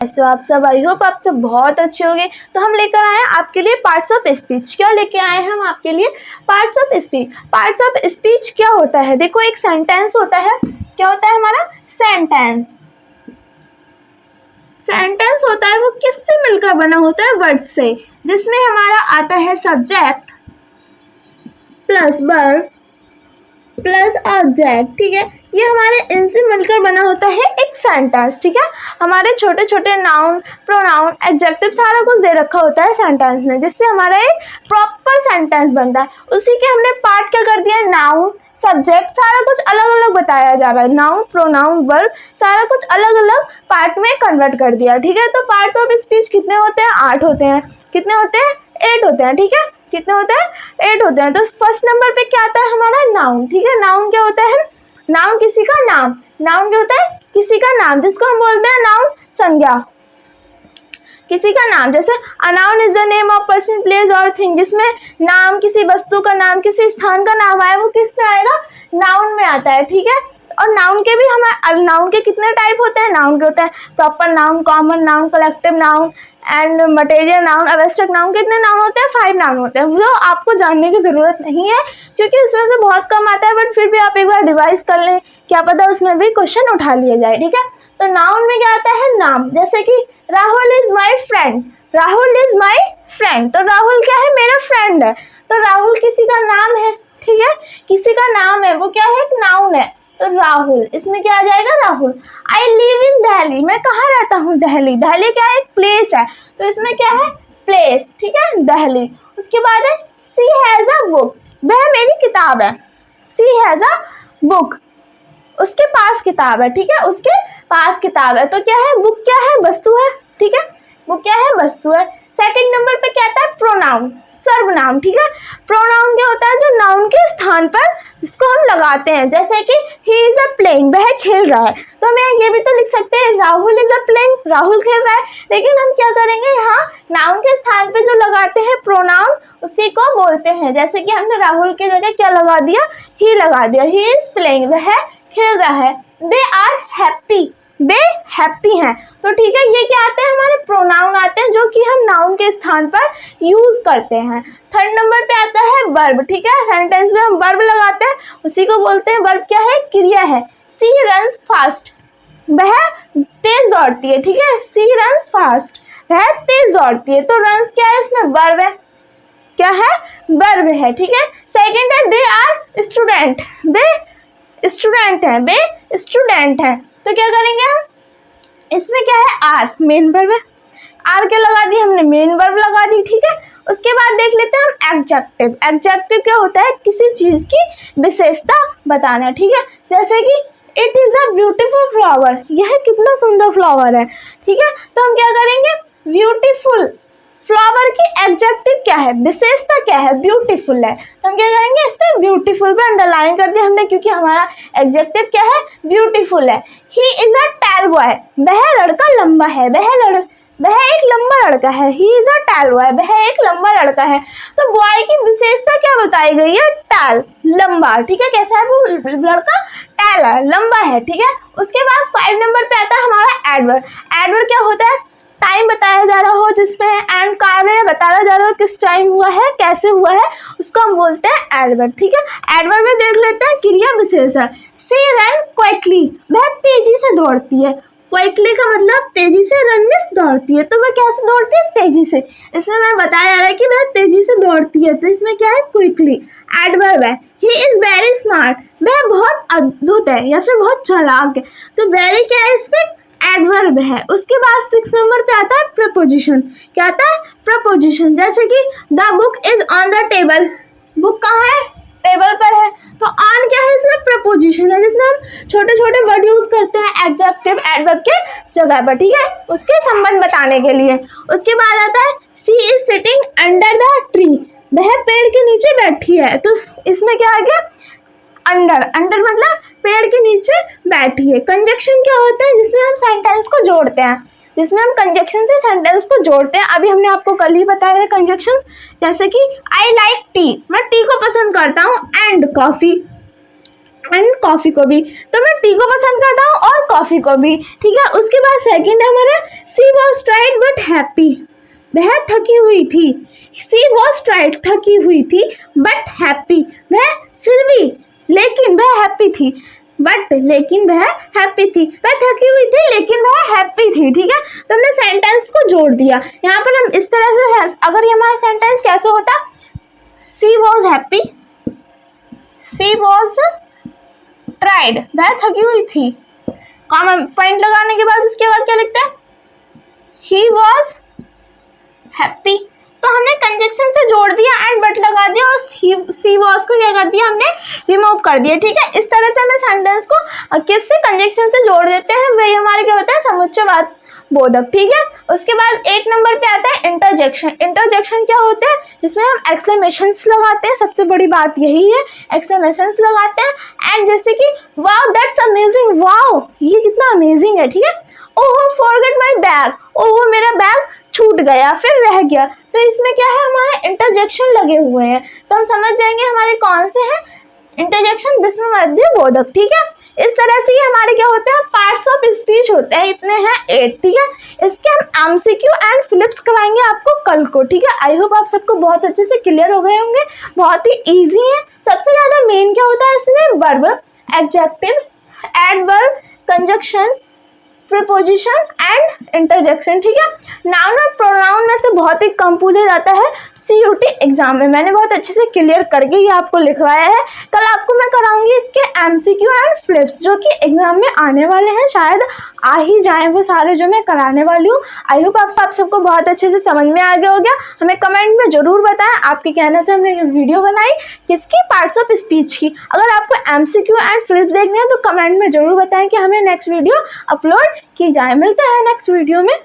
ऐसे आप सब, आई होप आप सब बहुत अच्छे होंगे। तो हम लेकर आए हैं आपके लिए पार्ट्स ऑफ स्पीच। क्या लेके आए हैं हम आपके लिए? Parts of speech. Parts of speech क्या होता है? देखो, एक सेंटेंस होता है। क्या होता है हमारा? सेंटेंस। सेंटेंस होता है वो किससे मिलकर बना होता है? वर्ड से, जिसमें हमारा आता है subject plus verb plus object. ठीक है, ये हमारे इनसे मिलकर बना होता है एक सेंटेंस। ठीक है, हमारे छोटे छोटे नाउन, प्रोनाउन, एडजेक्टिव सारा कुछ दे रखा होता है सेंटेंस में, जिससे हमारा एक प्रॉपर सेंटेंस बनता है। उसी के हमने पार्ट क्या कर दिया? नाउन, सब्जेक्ट, सारा कुछ अलग अलग बताया जा रहा है। नाउन, प्रोनाउन, वर्ब, सारा कुछ अलग अलग पार्ट में कन्वर्ट कर दिया। ठीक है, तो पार्ट्स ऑफ स्पीच कितने होते हैं? 8 होते हैं। कितने होते हैं? 8 होते हैं। ठीक है, कितने होते हैं? 8 होते हैं। तो फर्स्ट नंबर पे क्या आता है हमारा? नाउन। ठीक है, नाउन क्या होता है? नाउन किसी का नाम। नाउन क्या होता है? किसी का नाम, जिसको हम बोलते हैं नाउन, संज्ञा, किसी का नाम। जैसे a noun is the name of person, place और थिंग, जिसमें नाम किसी वस्तु का नाम, किसी स्थान का नाम आए, वो किस में आएगा? नाउन में आता है। ठीक है, और नाउन के भी हमारे नाउन के कितने टाइप होते हैं? नाउन के होते हैं proper noun, common noun, collective noun and material noun, abstract noun. कितने नाउन होते हैं? 5 नाउन होते हैं। वो आपको जानने की जरूरत नहीं है क्योंकि उसमें से बहुत कम आता है, बट फिर भी आप एक बार रिवाइज कर लें, क्या पता उसमें भी क्वेश्चन उठा लिया जाए। ठीक है, तो नाउन में क्या आता है? नाम। जैसे कि Rahul is my friend, Rahul is my friend, तो राहुल क्या है? मेरा फ्रेंड है। तो राहुल किसी का नाम है। ठीक है, किसी का नाम है, वो क्या है? एक नाउन है। तो राहुल, इसमें क्या आ जाएगा? Rahul. I live in Delhi, मैं कहाँ रहता हूँ? दिल्ली। दिल्ली क्या है? एक प्लेस है, तो इसमें क्या है? प्लेस। ठीक है, दिल्ली। उसके बाद है शी हैज अ बुक, वह मेरी किताब है। शी हैज अ बुक, उसके पास किताब है। ठीक है, उसके पास किताब है। तो क्या है? बुक क्या है? वस्तु है। ठीक है, बुक क्या है? वस्तु है। सेकंड नंबर पे क्या आता है? प्रोनाउन, सर्वनाम। ठीक है, प्रोनाउन क्या होता है? जो नाउन के स्थान पर जिसको हम लगाते हैं। जैसे कि ही इज अ प्लेइंग, वह खेल रहा है, तो हम ये भी तो लिख सकते हैं Rahul is a playing, Rahul खेल रहा है। लेकिन हम क्या करेंगे? यहाँ नाउन के स्थान पे जो लगाते हैं प्रोनाउन, उसी को बोलते हैं। जैसे कि हमने राहुल की जगह क्या लगा दिया? ही लगा दिया। ही इज प्लेइंग, वह खेल रहा है। दे आर हैप्पी, वे हैप्पी हैं। तो ठीक है, ये क्या आते हैं? हमारे प्रोनाउन आते हैं, जो कि हम नाउन के स्थान पर यूज करते हैं। थर्ड नंबर पे आता है वर्ब। ठीक है, सेंटेंस में हम वर्ब लगाते हैं, उसी को बोलते हैं वर्ब। क्या है? क्रिया है। सी रन्स फास्ट, वह तेज दौड़ती है। ठीक है, सी रन्स फास्ट, वह तेज दौड़ती है। तो रन्स क्या है? इसमें वर्ब है। क्या है? वर्ब है। ठीक है, सेकंड है दे आर स्टूडेंट, वे स्टूडेंट है, वे स्टूडेंट है। तो क्या करेंगे हम? इसमें क्या है? आर, मेन वर्ब है। आर क्या लगा दी हमने? मेन वर्ब लगा दी। ठीक है, उसके बाद देख लेते हैं हम एडजेक्टिव। एडजेक्टिव क्या होता है? किसी चीज की विशेषता बताना। ठीक है, जैसे कि it is a beautiful flower, यह कितना सुंदर फ्लावर है। ठीक है, तो हम क्या करेंगे? ब्यूटीफुल फ्लावर की एडजेक्टिव क्या है? विशेषता क्या है? ब्यूटीफुल है। तो हम क्या करेंगे? इसमें ब्यूटीफुल पे अंडरलाइन कर दिया हमने, क्योंकि हमारा एडजेक्टिव क्या है? ब्यूटीफुल है। He is a tall boy, वह लड़का लंबा है। वह एक लंबा लड़का है। He is a tall boy, वह एक लंबा लड़का है। तो बॉय की विशेषता क्या बताई गई है? टैल, लंबा। ठीक है, कैसा है वो लड़का? टैल है, लंबा है। ठीक है, उसके बाद 5 नंबर पे आता है हमारा एडवर्ब। एडवर्ब क्या होता है? टाइम बताया जा रहा हो जिसमें एंड कार्य बताया जा रहा हो किस टाइम हुआ है, कैसे हुआ है, उसको हम बोलते हैं एडवर्ब। ठीक है, एडवर्ब में देख लेते हैं क्रिया विशेषण। सी रन क्विकली, वह तेजी से दौड़ती है। क्विकली का मतलब तेजी से, रन में दौड़ती है। तो वह कैसे दौड़ती है? तेजी से। इसमें मैं बताया जा रहा है कि वह तेजी से दौड़ती है, तो इसमें क्या है? क्विकली। एडवर्ब है ही इज वेरी स्मार्ट, वह बहुत अद्भुत है या फिर बहुत चालाक है। तो वेरी क्या है? इसमें एडवर्ब है। उसके बाद 6 नंबर पे आता है प्रपोजिशन। क्या आता है? प्रपोजिशन। जैसे कि the book is on the table, book कहाँ है? टेबल पर है। तो ऑन क्या है? इसमें प्रपोजिशन है, जिसमें हम छोटे छोटे वर्ड यूज करते हैं एडजेक्टिव एडवर्ब के जगह पर। ठीक है, उसके संबंध बताने के लिए। उसके बाद आता है she is sitting under the tree, वह पेड़ के नीचे बैठी है। तो इसमें क्या आ गया? अंडर। अंडर मतलब पेड़ के नीचे बैठी है। कंजक्शन क्या होता है? जिसमें हम सेंटेंस को जोड़ते हैं, जिसमें हम कंजक्शन से सेंटेंस को जोड़ते हैं। अभी हमने आपको कल ही बताया है कंजक्शन। जैसे कि आई लाइक टी, मैं टी को पसंद करता हूँ, एंड कॉफी। एंड कॉफी को भी, तो मैं टी को पसंद करता हूँ और कॉफी को भी, ठीक है। उसके बाद सेकंड है हमारा सी वॉज टायर्ड बट हैप्पी, वह थकी हुई थी। सी वॉज टायर्ड, थकी हुई थी, बट हैप्पी, वह फिर भी, लेकिन वह हैप्पी थी, बट लेकिन वह हैप्पी थी, वह थकी हुई थी लेकिन वह हैप्पी थी, ठीक है। तो हमने सेंटेंस को जोड़ दिया। यहाँ पर हम इस तरह से है, अगर ये हमारा सेंटेंस कैसे होता, she was happy, she was tired, वह थकी हुई थी, कॉमा पॉइंट लगाने के बाद उसके बाद क्या लिखते हैं, ही वॉज हैप्पी। तो हमने कंजक्शन से जोड़ दिया एंड बट लगा दिया और सी वॉज को क्या कर दिया, हमने रिमूव कर दिया, ठीक है। इस तरह से हमें सेंटेंस को किससे कंजक्शन से जोड़ देते हैं, वही हमारे क्या होता है, समुच्चयवाद बोधक, ठीक है। उसके बाद एक नंबर पे आता है इंटरजेक्शन। इंटरजेक्शन क्या होता है, जिसमें हम एक्सक्लेमेशंस लगाते हैं, सबसे बड़ी बात यही है, एक्सक्लेमेशंस लगाते हैं। एंड जैसे कि वाओ दैट्स अमेजिंग, वाओ ये कितना अमेजिंग है, ठीक है। ओह फॉरगेट माय बैग, ओह मेरा बैग छूट गया, फिर रह गया। तो इसमें क्या है, हमारे इंटरजेक्शन लगे हुए हैं, तो हम समझ जाएंगे हमारे कौन से हैं, इंटरजेक्शन विस्म मध्य बोधक, ठीक है। इस तरह से हमारे क्या होते हैं, पार्ट्स ऑफ स्पीच होते हैं, इतने हैं 8, ठीक है। इसके हम एमसीक्यू एंड फिलिप्स कराएंगे आपको कल को, ठीक है। आई होप आप सबको बहुत अच्छे से क्लियर हो गए होंगे, बहुत ही इजी है। सबसे ज्यादा मेन क्या होता है इसमें, verb, adjective, adverb, conjunction, preposition and interjection, ठीक है। नाउन और प्रोनाउन में से बहुत ही कम पूछा जाता है सीयूटी एग्जाम में, मैंने बहुत अच्छे से क्लियर करके ही आपको लिखवाया है। कल आपको मैं कराऊंगी इसके एमसीक्यू एंड फ्लिप्स, जो कि एग्जाम में आने वाले हैं, शायद आ ही जाए वो सारे जो मैं कराने वाली हूँ। आई होप आप सबको बहुत अच्छे से समझ में आ गया हो गया। हमें कमेंट में जरूर बताएं, आपके कहने से हमने वीडियो बनाई किसकी, पार्ट्स ऑफ स्पीच की। अगर आपको एमसीक्यू एंड फ्लिप्स देखने हैं तो कमेंट में जरूर बताएं कि हमें नेक्स्ट वीडियो अपलोड की जाए। मिलते हैं नेक्स्ट वीडियो में।